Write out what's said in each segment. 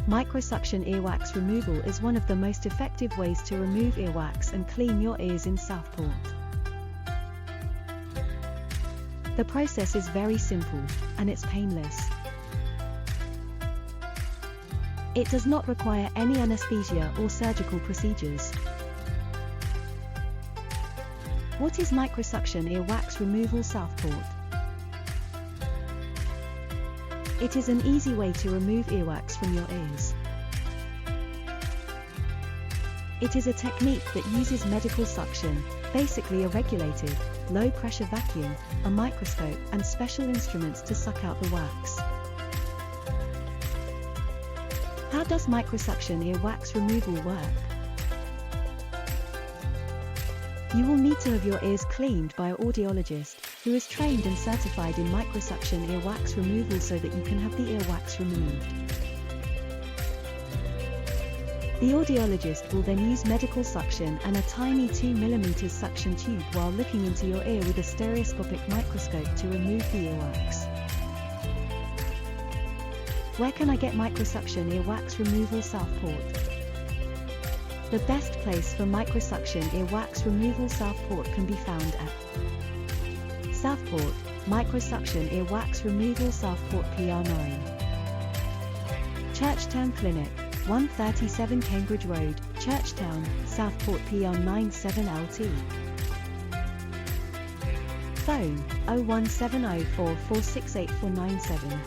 Microsuction earwax removal is one of the most effective ways to remove earwax and clean your ears in Southport. The process is very simple, and it's painless. It does not require any anesthesia or surgical procedures. What is microsuction earwax removal Southport? It is an easy way to remove earwax from your ears. It is a technique that uses medical suction, basically a regulated, low-pressure vacuum, a microscope and special instruments to suck out the wax. How does microsuction earwax removal work? You will need to have your ears cleaned by an audiologist, who is trained and certified in microsuction earwax removal so that you can have the earwax removed. The audiologist will then use medical suction and a tiny 2mm suction tube while looking into your ear with a stereoscopic microscope to remove the earwax. Where can I get microsuction earwax removal Southport? The best place for microsuction earwax removal Southport can be found at Southport, Microsuction Earwax Removal Southport PR9. Churchtown Clinic, 137 Cambridge Road, Churchtown, Southport PR9 7LT. Phone, 01704468497.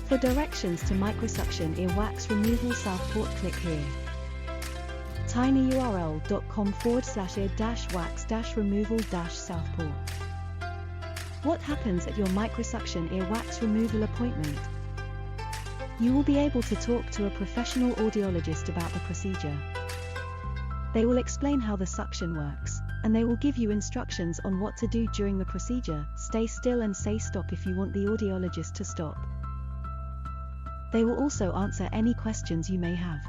For directions to microsuction earwax removal Southport, click here. tinyurl.com/ear-wax-removal-Southport. What happens at your microsuction earwax removal appointment? You will be able to talk to a professional audiologist about the procedure. They will explain how the suction works, and they will give you instructions on what to do during the procedure. Stay still and say stop if you want the audiologist to stop. They will also answer any questions you may have.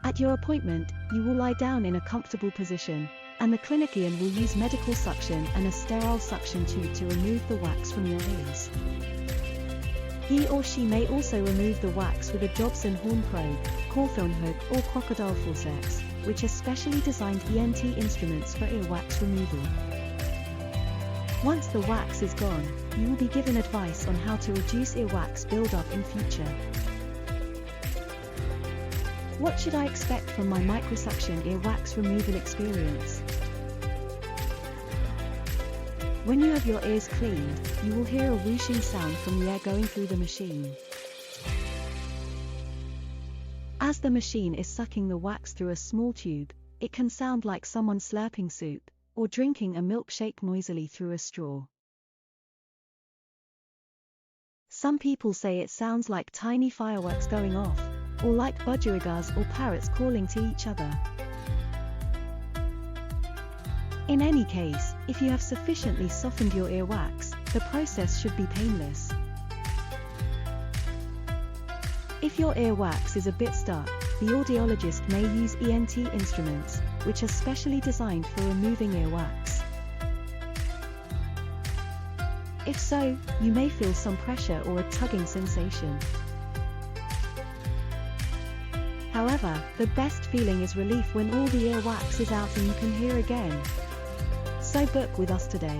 At your appointment, you will lie down in a comfortable position, and the clinician will use medical suction and a sterile suction tube to remove the wax from your ears. He or she may also remove the wax with a Dobson horn probe, Cawthorne hook or crocodile forceps, which are specially designed ENT instruments for earwax removal. Once the wax is gone, you will be given advice on how to reduce earwax buildup in future. What should I expect from my microsuction earwax removal experience? When you have your ears cleaned, you will hear a whooshing sound from the air going through the machine. As the machine is sucking the wax through a small tube, it can sound like someone slurping soup, or drinking a milkshake noisily through a straw. Some people say it sounds like tiny fireworks going off, or like budgerigas or parrots calling to each other. In any case, if you have sufficiently softened your earwax, the process should be painless. If your earwax is a bit stuck, the audiologist may use ENT instruments, which are specially designed for removing earwax. If so, you may feel some pressure or a tugging sensation. However, the best feeling is relief when all the earwax is out and you can hear again. So book with us today.